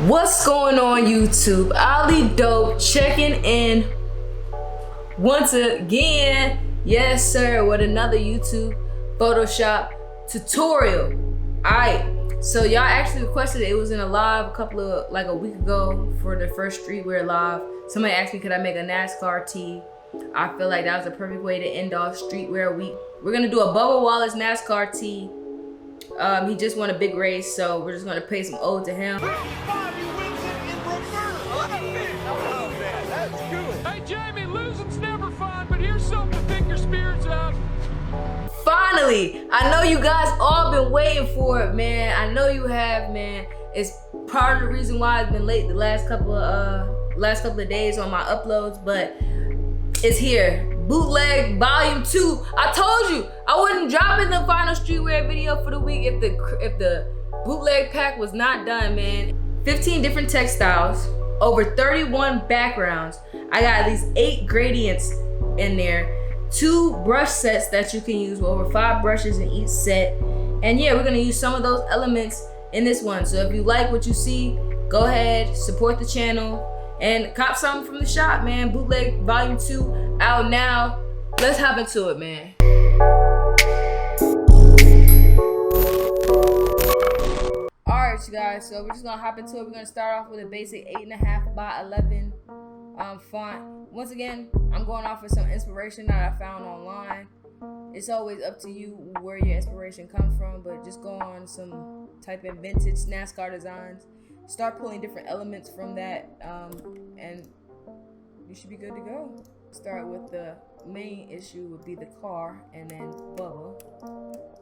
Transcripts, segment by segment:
What's going on YouTube? Ali Dope checking in once again. Yes sir, with another YouTube Photoshop tutorial. Alright, so y'all actually requested it. It was in a live a week ago for the first streetwear live. Somebody asked me could I make a NASCAR tee. I feel like that was the perfect way to end off streetwear week. We're gonna do a Bubba Wallace NASCAR tee. He just won a big race, so we're just gonna pay some ode to him. Hey Jamie, losing's never fun, but here's something to pick your spirits up. Finally, I know you guys all been waiting for it, man. I know you have, man. It's part of the reason why I've been late the last couple of days on my uploads, but it's here. Bootleg Volume 2. I told you I wouldn't drop in the final streetwear video for the week if the bootleg pack was not done, man. 15 different textiles, over 31 backgrounds. I got at least 8 gradients in there, 2 brush sets that you can use with over 5 brushes in each set. And yeah, we're gonna use some of those elements in this one. So if you like what you see, go ahead, support the channel, and cop something from the shop, man. Bootleg Volume 2 out now. Let's hop into it, man. Alright, you guys, so we're just gonna hop into it. We're gonna start off with a basic 8.5 by 11 font. Once again, I'm going off of some inspiration that I found online. It's always up to you where your inspiration comes from, but just go on type in vintage NASCAR designs. Start pulling different elements from that, and you should be good to go. Start with the main issue would be the car, and then Bubba.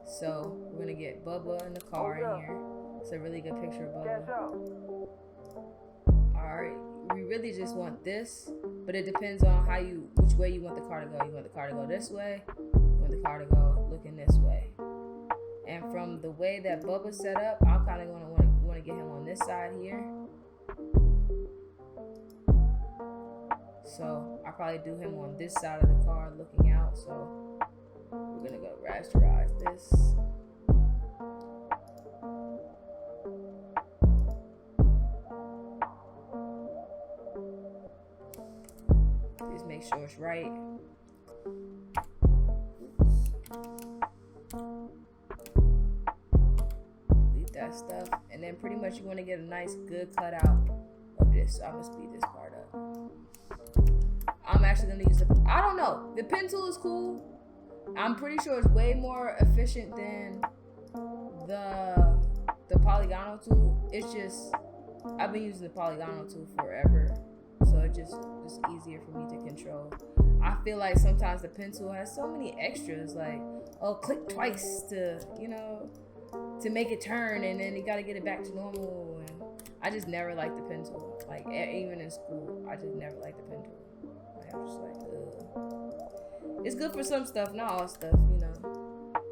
So we're gonna get Bubba and the car in here. It's a really good picture of Bubba. Alright, we really just want this, but it depends on which way you want the car to go. You want the car to go this way, you want the car to go looking this way. And from the way that Bubba's set up, I'm kind of gonna want to get him on this side here. So I'll probably do him on this side of the car looking out. So we're gonna go rasterize this. Just make sure it's right. That stuff, and then pretty much you want to get a nice good cutout of this. So I'm gonna speed this part up. I'm actually gonna use I don't know, the pen tool is cool. I'm pretty sure it's way more efficient than the polygonal tool. It's just I've been using the polygonal tool forever, so it's just easier for me to control. I feel like sometimes the pen tool has so many extras, like click twice to to make it turn, and then you gotta get it back to normal. And I just never liked the pen tool. Like even in school, I just never liked the pen tool. Like, I'm just like, ugh. It's good for some stuff, not all stuff,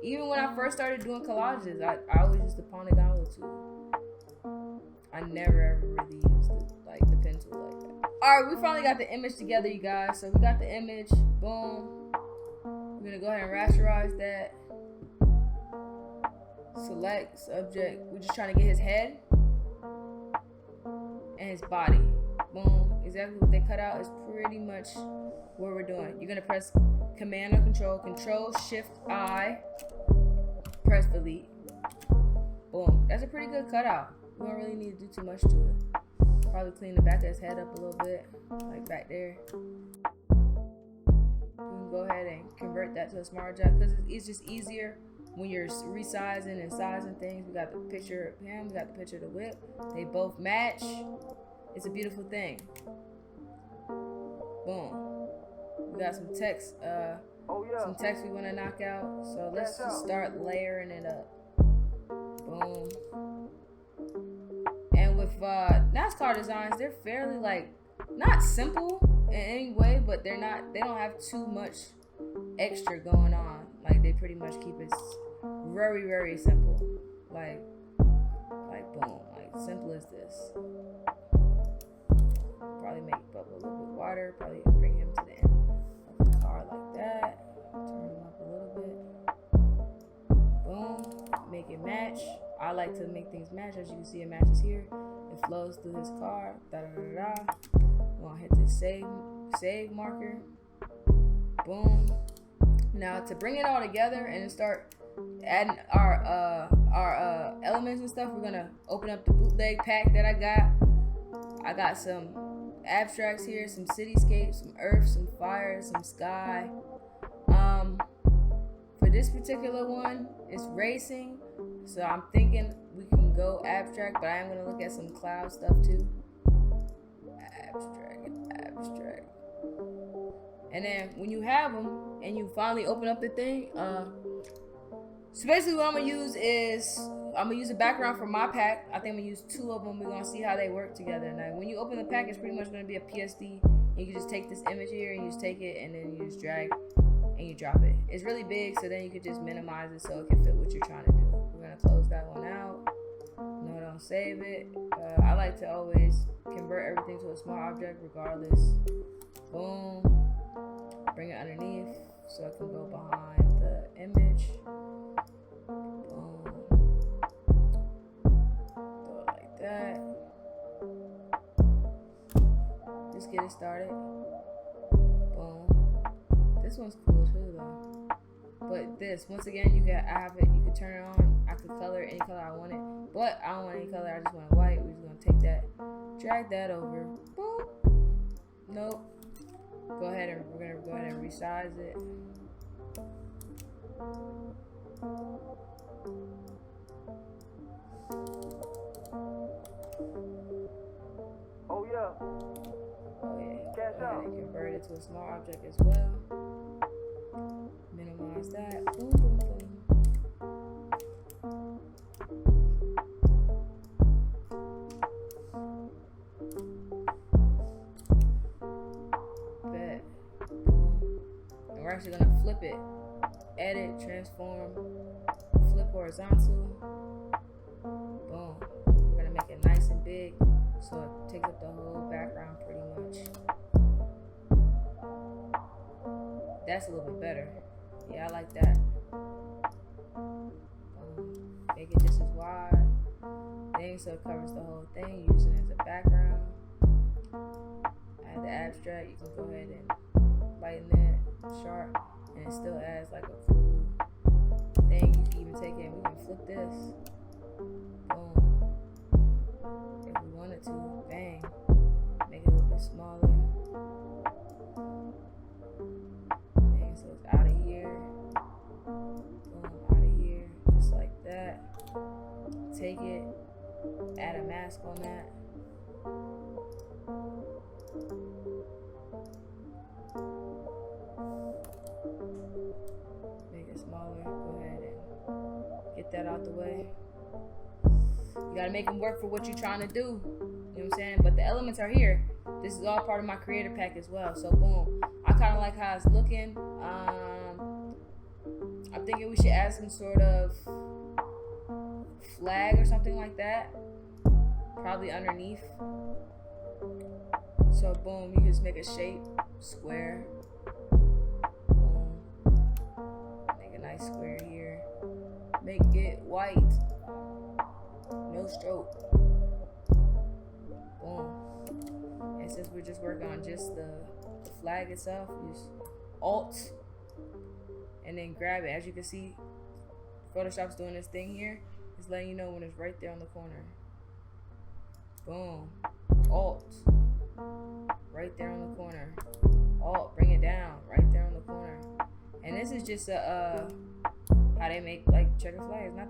Even when I first started doing collages, I always used the polygonal tool. I never ever really used the pen tool like that. All right, we finally got the image together, you guys. So we got the image. Boom. We're gonna go ahead and rasterize that. Select subject. We're just trying to get his head and his body. Boom. Exactly what they cut out is pretty much what we're doing. You're gonna press Command or Control Shift I, press Delete. Boom. That's a pretty good cutout. We don't really need to do too much to it. Probably clean the back of his head up a little bit, like back there. We can go ahead and convert that to a smart object because it's just easier. When you're resizing and sizing things, we got the picture of him, we got the picture of the whip. They both match. It's a beautiful thing. Boom. We got some text. Some text we want to knock out. So let's just start layering it up. Boom. And with NASCAR designs, they're fairly not simple in any way, but they don't have too much extra going on. Like they pretty much keep it very, very simple. Like boom, simple as this. Probably make Bubba a little bit wider, probably bring him to the end of the car like that. Turn him up a little bit. Boom, make it match. I like to make things match. As you can see, it matches here. It flows through his car. Da da da da. We're gonna hit this save marker. Boom. Now to bring it all together and start adding our elements and stuff, we're gonna open up the bootleg pack that I got. I got some abstracts here, some cityscapes, some earth, some fire, some sky. For this particular one, it's racing, so I'm thinking we can go abstract, but I am gonna look at some cloud stuff too. Abstract. And then when you have them and you finally open up the thing, so basically what I'm gonna use is I'm gonna use a background for my pack. I think I'm gonna use 2 of them. We're gonna see how they work together. Now, when you open the pack, it's pretty much gonna be a PSD. You can just take this image here and you just take it and then you just drag and you drop it. It's really big, so then you can just minimize it so it can fit what you're trying to do. We're gonna close that one out. No, don't save it. I like to always convert everything to a small object regardless. Boom. Bring it underneath so it can go behind the image. Boom. Throw it like that. Just get it started. Boom. This one's cool too though. But this, once again, you can turn it on. I could color any color I wanted, but I don't want any color. I just want white. We're just gonna take that, drag that over. Boom. Nope. We're gonna go ahead and resize it. Oh yeah. Go ahead and convert it to a small object as well. Minimize that. Boom, boom, boom. Bet. Boom. And we're actually gonna flip it. Edit, transform, flip horizontal. Boom. We're gonna make it nice and big so it takes up the whole background pretty much. That's a little bit better. Yeah, I like that. Make it just as wide thing so it covers the whole thing. Use it as a background. Add the abstract. You can go ahead and lighten it, sharp, and it still adds like a cool thing. You can even take it and we can flip this. Boom. If we wanted to, bang. Make it a little bit smaller. Dang, so it's out of here. Boom, out of here. Just like that. Take it. Add a mask on that. Make it smaller. Go ahead and get that out the way. You gotta make them work for what you're trying to do. You know what I'm saying? But the elements are here. This is all part of my creator pack as well. So boom. I kind of like how it's looking. I'm thinking we should add some sort of flag or something like that. Probably underneath. So boom, you can just make a shape, square. Boom. Make a nice square here. Make it white. No stroke. Boom. And since we're just working on just the flag itself, use Alt and then grab it. As you can see, Photoshop's doing this thing here. It's letting you know when it's right there on the corner. Boom. Alt. Right there on the corner. Alt. Bring it down. Right there on the corner. And this is just how they make like checker flags. Not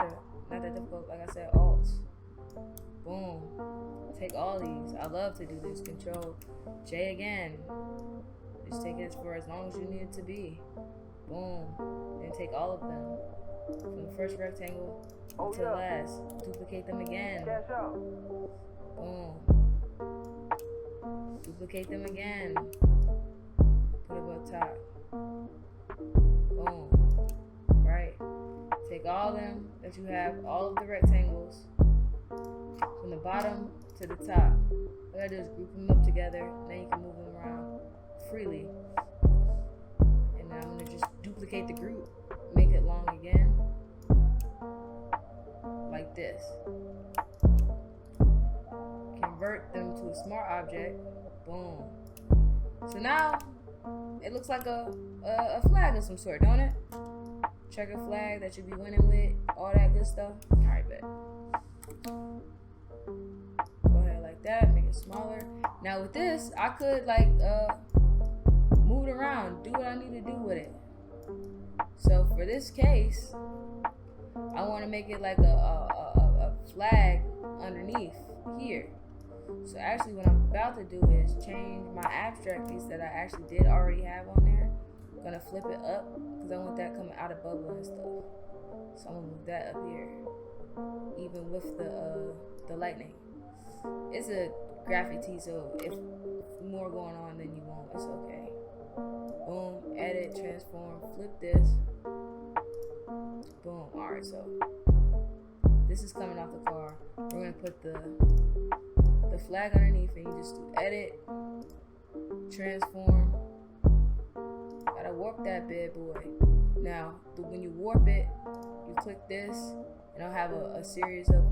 that difficult. Like I said, Alt. Boom. Take all these. I love to do this. Control J again. Just take it for as long as you need it to be. Boom. Then take all of them. From the first rectangle to the last. Duplicate them again. Boom. Duplicate them again. Put it up top. Boom. Right. Take all of them that you have, all of the rectangles, from the bottom to the top. All you gotta do is group them up together, and then you can move them around freely. And now I'm gonna just duplicate the group, make it long again, like this. convert them to a smart object. Boom. So now it looks like a flag of some sort, don't it? Checker flag that you be winning with, all that good stuff. Alright, bet. Go ahead like that, make it smaller. Now with this, I could like move it around, do what I need to do with it. So for this case, I want to make it like a flag underneath here. So actually what I'm about to do is change my abstract piece that I actually did already have on there. I'm gonna flip it up because I want that coming out of bubble and stuff. So I'm gonna move that up here, even with the lightning. It's a graphic tee, so if more going on than you want, it's okay. Boom, edit, transform, flip this. Boom. Alright, so this is coming off the car. We're gonna put the flag underneath, and you just do edit, transform. Gotta warp that bad boy. Now, when you warp it, you click this, and it'll have a series of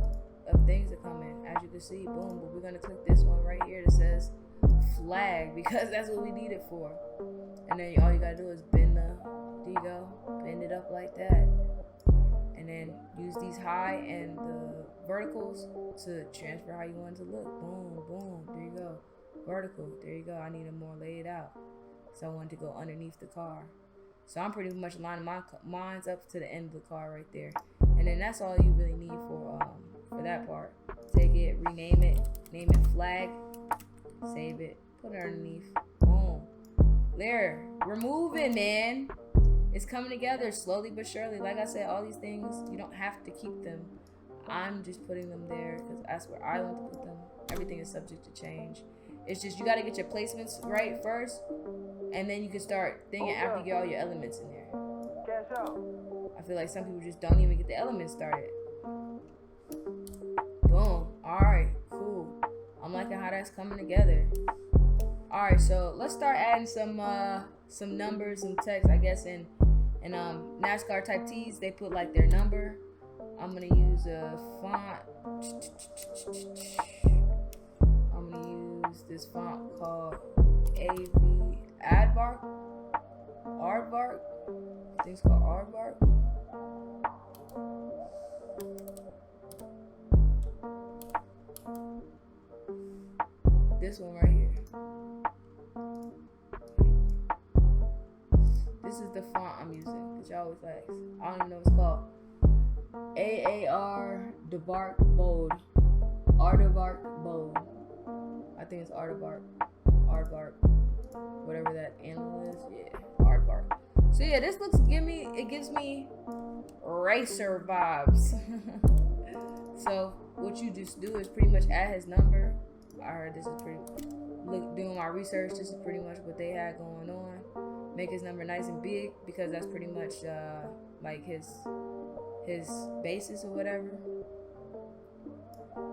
things that come in. As you can see, boom. But we're gonna click this one right here that says flag because that's what we need it for. And then all you gotta do is bend it up like that. And then use these high and the verticals to transfer how you want it to look. Boom, boom, there you go. Vertical, there you go. I need it more laid out. So I wanted to go underneath the car. So I'm pretty much lining mine's up to the end of the car right there. And then that's all you really need for that part. Take it, rename it, name it flag, save it, put it underneath. Boom. There, we're moving, man. It's coming together slowly but surely. Like I said, all these things, you don't have to keep them. I'm just putting them there because that's where I want to put them. Everything is subject to change. It's just you got to get your placements right first, and then you can start thinking after you get all your elements in there. Cash out. I feel like some people just don't even get the elements started. Boom. Alright, cool. I'm liking how that's coming together. Alright, so let's start adding some numbers and text, I guess, in NASCAR type tees, they put like their number. I'm gonna use a font. I'm gonna use this font called AV Aardvark. Aardvark. I think it's called Aardvark. This one right here. This is the font I'm using, which I always ask. I don't even know what it's called. AAR Debark Bold. Aardvark Bold. I think it's Aardvark. Aardvark. Whatever that animal is. Yeah. Aardvark. So yeah, this gives me racer vibes. So what you just do is pretty much add his number. I heard this is doing my research, this is pretty much what they had going on. Make his number nice and big because that's pretty much like his basis or whatever.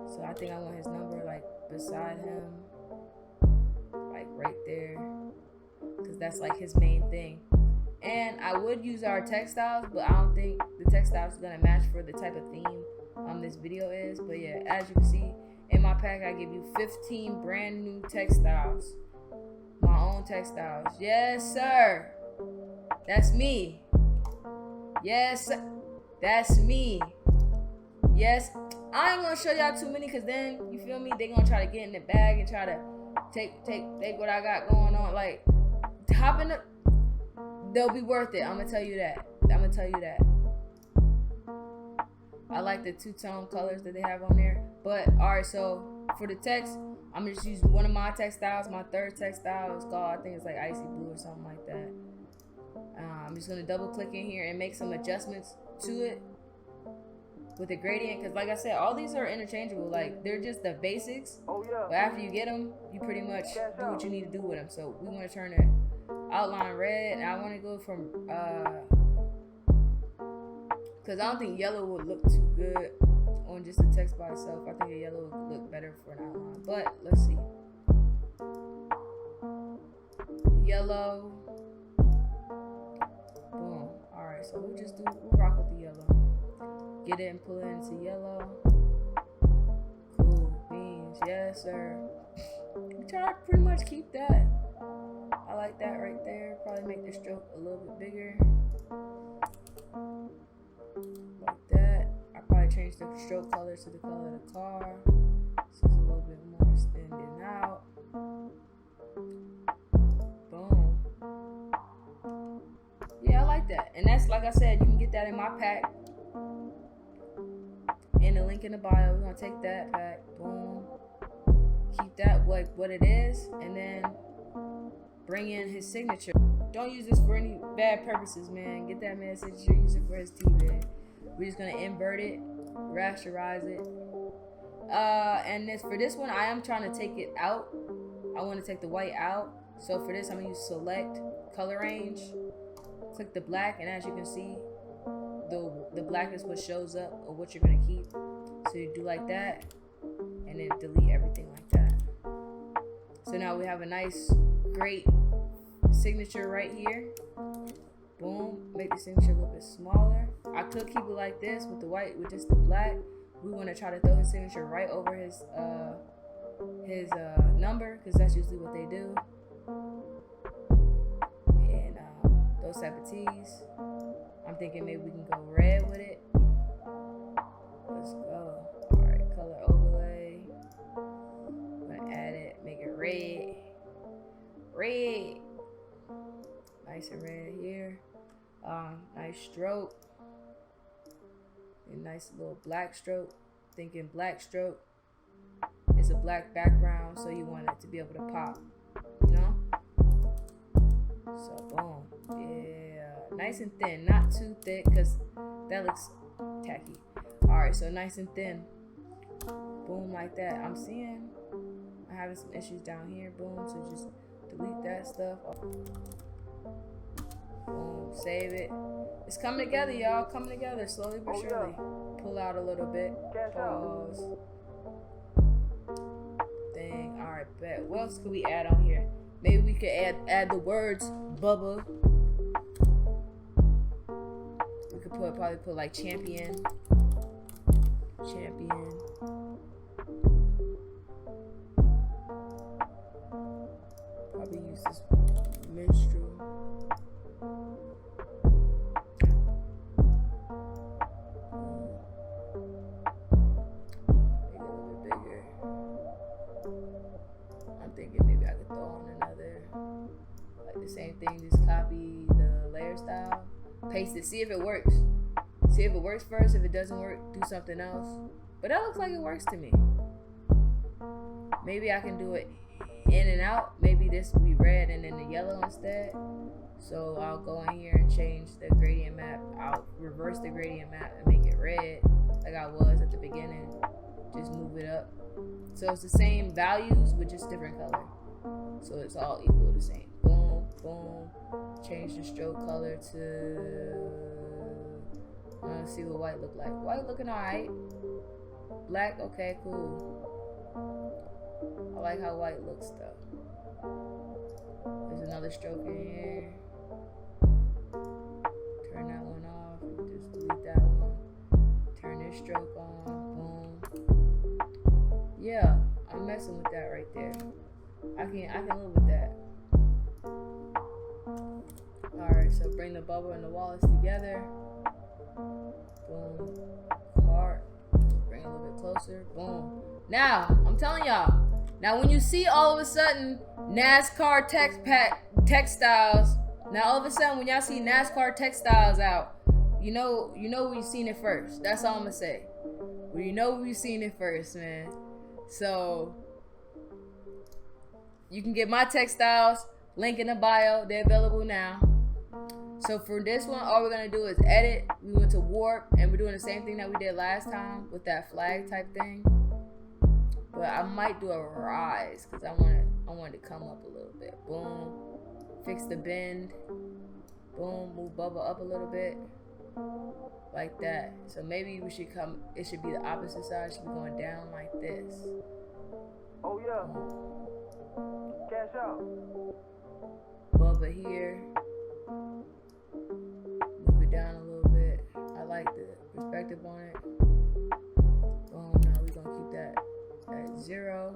So I think I want his number like beside him, like right there, because that's like his main thing. And I would use our textiles, but I don't think the textiles is gonna match for the type of theme this video is. But yeah, as you can see in my pack, I give you 15 brand new textiles. My own textiles. Yes, sir. That's me. Yes, that's me. Yes. I ain't gonna show y'all too many because then, you feel me, they gonna try to get in the bag and try to take what I got going on. Like, hop in the, they'll be worth it. I'm gonna tell you that. I like the two-tone colors that they have on there. But, alright, so for the text, I'm just using one of my textiles. My third textile is called, I think it's like Icy Blue or something like that. I'm just going to double click in here and make some adjustments to it with the gradient. Because like I said, all these are interchangeable. Like, they're just the basics. Oh, yeah. But after you get them, you pretty much do what you need to do with them. So we want to turn the outline red. And I want to go from, because I don't think yellow would look too good on just the text by itself. I think a yellow would look better for an outline. But let's see. Yellow. Boom. Alright, so we'll rock with the yellow. Get it and pull it into yellow. Cool beans. Yes, sir. We try to pretty much keep that. I like that right there. Probably make the stroke a little bit bigger. Like that. I probably change the stroke color to the color of the car. So it's a little bit more standing out. Boom. Yeah, I like that. And that's, like I said, you can get that in my pack. In the link in the bio. We're gonna take that pack. Boom. Keep that what it is, and then bring in his signature. Don't use this for any bad purposes, man. Get that man's signature, use it for his TV. We're just gonna invert it, rasterize it. And for this one, I am trying to take it out. I want to take the white out. So for this, I'm gonna use select color range. Click the black, and as you can see, the black is what shows up or what you're gonna keep. So you do like that, and then delete everything like that. So now we have a nice, great signature right here. Boom. Make the signature a little bit smaller. I could keep it like this with the white, with just the black. We want to try to throw his signature right over his number, because that's usually what they do. And those type of tees. I'm thinking maybe we can go red with it. Let's go. Alright, color overlay. I'm gonna add it, make it red. Red. Nice and red here. Nice stroke. A nice little black stroke. Thinking black stroke. It's a black background, so you want it to be able to pop. You know? So boom. Yeah. Nice and thin. Not too thick, because that looks tacky. Alright, so nice and thin. Boom, like that. I'm having some issues down here. Boom. So just delete that stuff. Boom. Save it. It's coming together, y'all. Coming together slowly but surely. Pull out a little bit. Pause. Dang. Alright, bet. What else could we add on here? Maybe we could add the words Bubba. We could probably put like champion. Champion. Probably use this minstrel. Make it a little bit bigger. I'm thinking maybe I could throw on another, like the same thing, just copy the layer style, paste it, see if it works. See if it works first. If it doesn't work, do something else. But that looks like it works to me. Maybe I can do it in and out. Maybe this will be red and then the yellow instead. So I'll go in here and change the gradient map. I'll reverse the gradient map and make it red like I was at the beginning. Just move it up. So it's the same values with just different color. So it's all equal the same. Boom, boom. Change the stroke color to... Let's see what white look like. White looking alright. Black, okay, cool. I like how white looks though. There's another stroke in here. Turn that one off. Just delete that one. Turn this stroke on. Boom. Yeah, I'm messing with that right there. I can live with that. Alright, so bring the Bubba and the Wallace together. Boom. Heart. Bring it a little bit closer. Boom. Now, I'm telling y'all. Now, when you see all of a sudden NASCAR textiles. Now, all of a sudden, when y'all see NASCAR textiles out, you know we've seen it first. That's all I'm gonna say. Well, you know we've seen it first, man. So you can get my textiles. Link in the bio. They're available now. So for this one, all we're gonna do is edit. We went to warp, and we're doing the same thing that we did last time with that flag type thing. But I might do a rise because I want it to come up a little bit. Boom. Fix the bend. Boom. Move Bubba up a little bit. Like that. So maybe we should come. It should be the opposite side. It should be going down like this. Oh yeah. Cash out. Bubba here. Move it down a little bit. I like the perspective on it. Boom. Now we're gonna keep that at 0.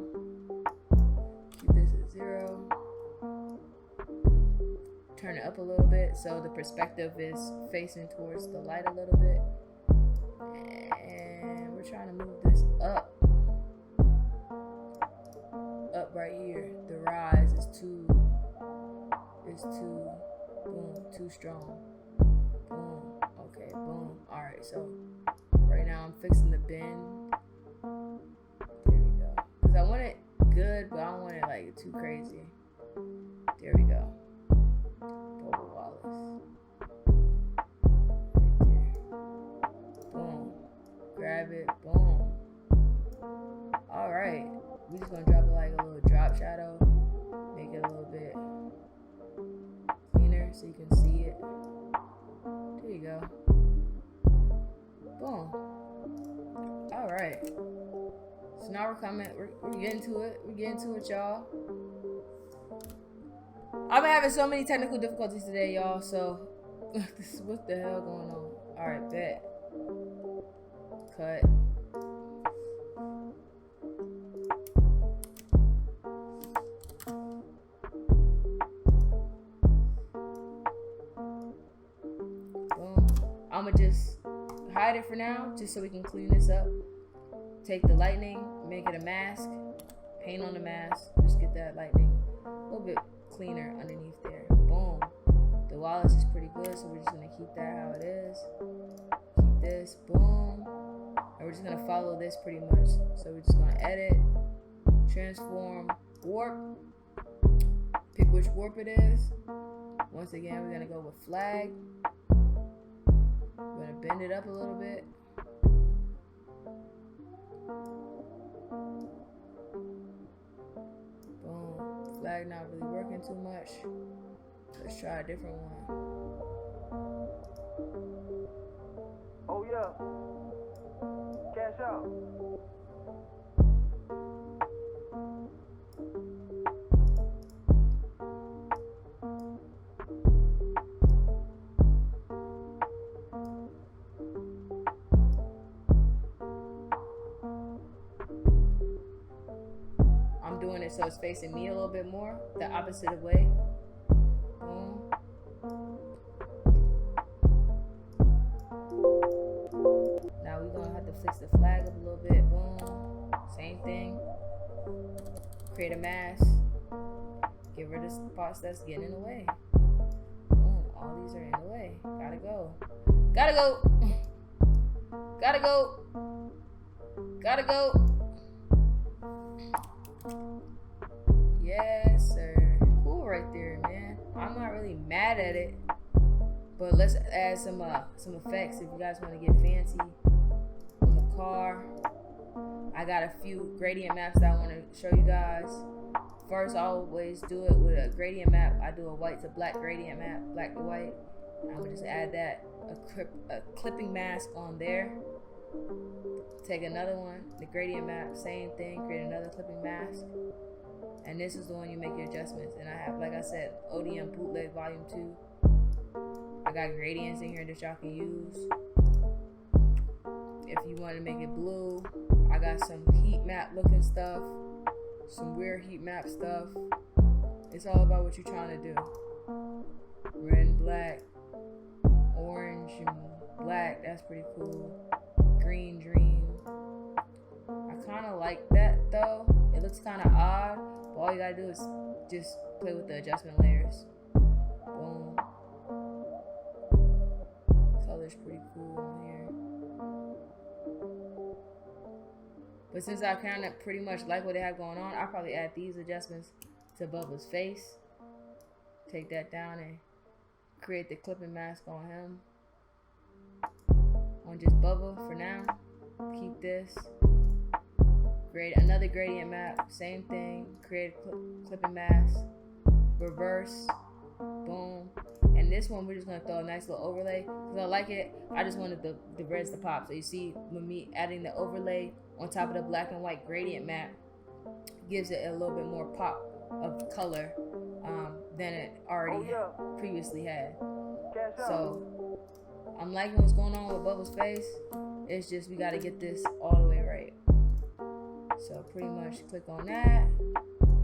Keep this at 0. Turn it up a little bit so the perspective is facing towards the light a little bit. And we're trying to move this up. Up right here. The rise is too boom, too strong. Boom. Okay, boom. Alright, so right now I'm fixing the bend. There we go. Because I want it good, but I don't want it like too crazy. There we go. Bubba Wallace. Right there. Boom. Grab it. Boom. Alright. We're just gonna drop it like a little drop shadow. Make it a little bit cleaner so you can see it. There you go. Boom. Alright. So now we're coming. We're getting to it. We're getting to it, y'all. I've been having so many technical difficulties today, y'all. So, what the hell going on? Alright, bet. Cut. Boom. I'ma just hide it for now, just so we can clean this up. Take the lightning, make it a mask, paint on the mask, just get that lightning a little bit cleaner underneath there. Boom. The Wallace is pretty good, so we're just gonna keep that how it is. Keep this, boom. And we're just gonna follow this pretty much. So we're just gonna edit, transform, warp. Pick which warp it is. Once again, we're gonna go with flag. We're gonna bend it up a little bit. Boom. Flag not really working too much. Let's try a different one. Oh yeah. Cash out. I'm doing it so it's facing me a little bit more, the opposite way. Boom. Now we're gonna have to fix the flag up a little bit. Boom. Same thing. Create a mask. Get rid of spots that's getting in the way. Boom. All these are in the way. Gotta go. Gotta go. Gotta go. Gotta go. Yes, sir. Cool right there, man. I'm not really mad at it, but let's add some effects if you guys want to get fancy on the car. I got a few gradient maps that I want to show you guys. First, I always do it with a gradient map. I do a white to black gradient map, black to white. I'm gonna just add that a clipping mask on there. Take another one, the gradient map, same thing. Create another clipping mask. And this is the one you make your adjustments. And I have, like I said, ODM Bootleg Volume 2. I got gradients in here that y'all can use. If you want to make it blue, I got some heat map looking stuff. Some weird heat map stuff. It's all about what you're trying to do. Red and black. Orange and black. That's pretty cool. Green dream. I kind of like that though. It looks kind of odd. But all you gotta do is just play with the adjustment layers. Boom. Color's pretty cool on here. But since I kind of pretty much like what they have going on, I'll probably add these adjustments to Bubba's face. Take that down and create the clipping mask on him. On just Bubba for now. Keep this. Create another gradient map. Same thing. Create a clipping mask. Reverse. Boom. And this one we're just going to throw a nice little overlay. Because I like it. I just wanted the reds to pop. So you see with me adding the overlay on top of the black and white gradient map gives it a little bit more pop of color than it already previously had. So I'm liking what's going on with Bubba's face. It's just we got to get this all the way right. So pretty much click on that.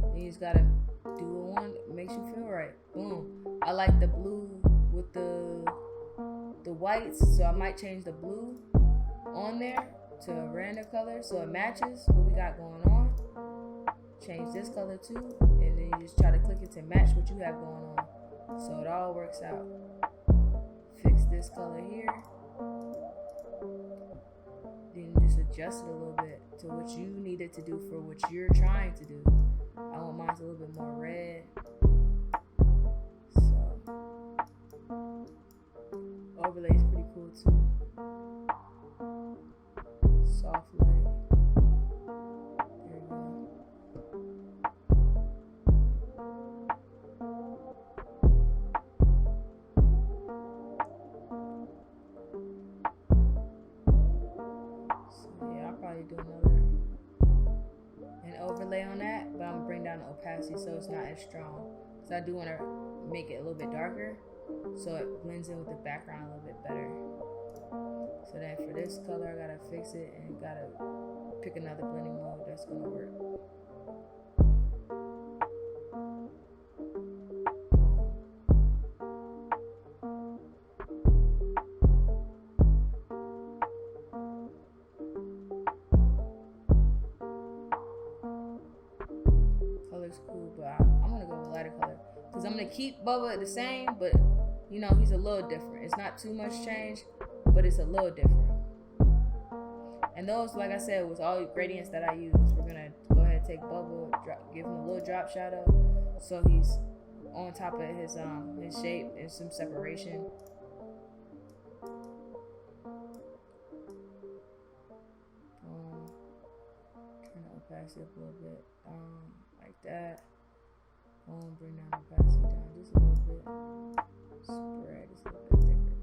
And you just gotta do one that makes you feel right. Boom. I like the blue with the whites, so I might change the blue on there to a random color so it matches what we got going on. Change this color too, and then you just try to click it to match what you have going on, so it all works out. Fix this color here, then just adjust it a little bit to what you need it to do for what you're trying to do. I want mine a little bit more red, so overlay is pretty cool too. Soft light. There we go. So yeah, I'll probably do an overlay on that, but I'm gonna bring down the opacity so it's not as strong. So I do want to make it a little bit darker so it blends in with the background a little bit better. So then for this color, I gotta fix it and gotta pick another blending mode that's gonna work. Color's cool, but I'm gonna go with lighter color because I'm gonna keep Bubba the same, but you know he's a little different. It's not too much change, but it's a little different. And those, like I said, was all gradients that I use. We're gonna go ahead and take Bubba, give him a little drop shadow, so he's on top of his shape and some separation. Turn the opacity up a little bit, like that. Bring down the opacity down just a little bit. Spread this a little bit thicker.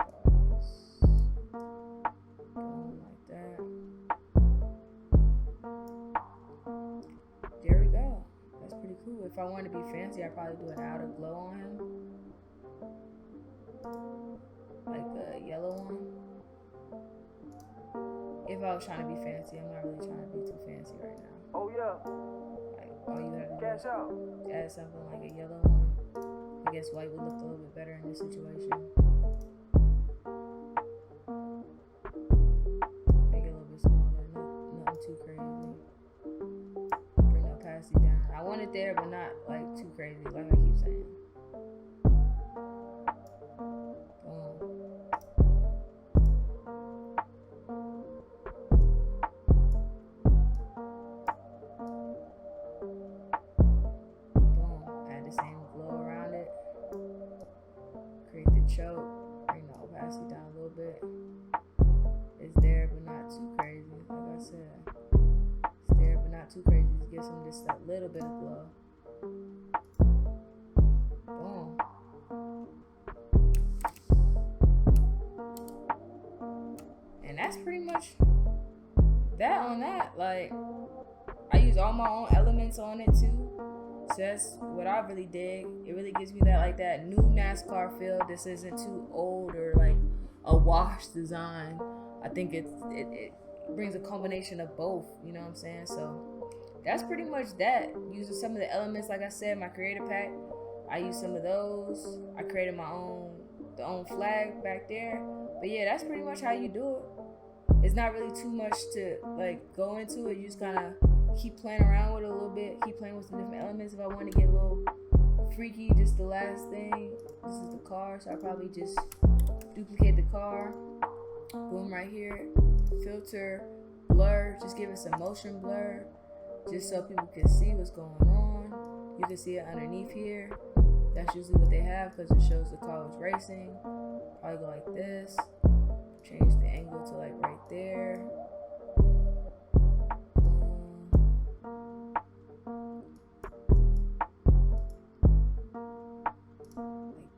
Like that. There we go. That's pretty cool. If I wanted to be fancy, I'd probably do an outer glow on him, like a yellow one. If I was trying to be fancy, I'm not really trying to be too fancy right now. Oh yeah. Like all you gotta do Cash is out. add something like a yellow one. I guess white would look a little bit better in this situation. Make it a little bit smaller, nothing too crazy. Bring the opacity down. I want it there, but not like too crazy, like I keep saying. Choke, bring the opacity down a little bit. It's there, but not too crazy. Like I said, it's there, but not too crazy. Just gives them just a little bit of glow. Boom. And that's pretty much that on that. Like, I use all my own elements on it too. So that's what I really dig. It really gives me that like that new NASCAR feel. This isn't too old or like a washed design. I think it brings a combination of both. You know what I'm saying? So that's pretty much that. Using some of the elements, like I said, my creator pack. I use some of those. I created my own flag back there. But yeah, that's pretty much how you do it. It's not really too much to like go into it. You just kind of keep playing around with it a little bit, keep playing with some different elements. If I want to get a little freaky, just the last thing, this is the car, so I probably just duplicate the car, boom, right here, filter, blur, just give it some motion blur, just so people can see what's going on. You can see it underneath here. That's usually what they have because it shows the car was racing. Probably go like this, change the angle to like right there.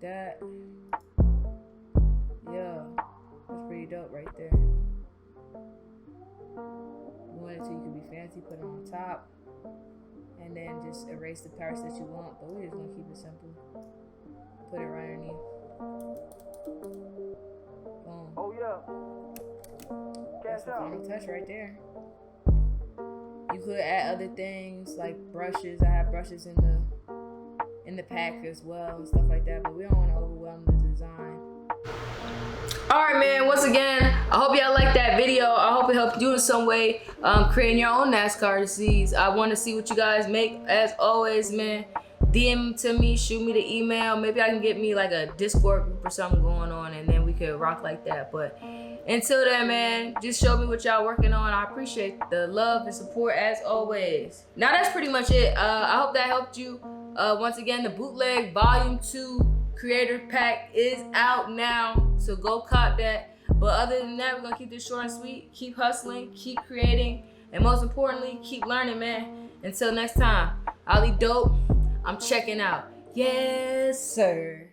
That, yeah, that's pretty dope right there. You want it to, you can be fancy, put it on top, and then just erase the parts that you want, but we're just gonna keep it simple. Put it right underneath. Boom. Oh yeah. That's Cash the out. final touch right there. You could add other things like brushes. I have brushes in the pack as well and stuff like that, but we don't want to overwhelm the design. Alright, man, once again, I hope y'all liked that video. I hope it helped you in some way creating your own NASCAR disease. I want to see what you guys make. As always, man, DM to me, shoot me the email. Maybe I can get me like a Discord group or something going on, and then we could rock like that. But until then, man, just show me what y'all working on. I appreciate the love and support as always. Now that's pretty much it. I hope that helped you. Once again, the Bootleg Volume 2 Creator Pack is out now, so go cop that. But other than that, we're gonna keep this short and sweet. Keep hustling, keep creating, and most importantly, keep learning, man. Until next time, Ollie Dope, I'm checking out. Yes, sir.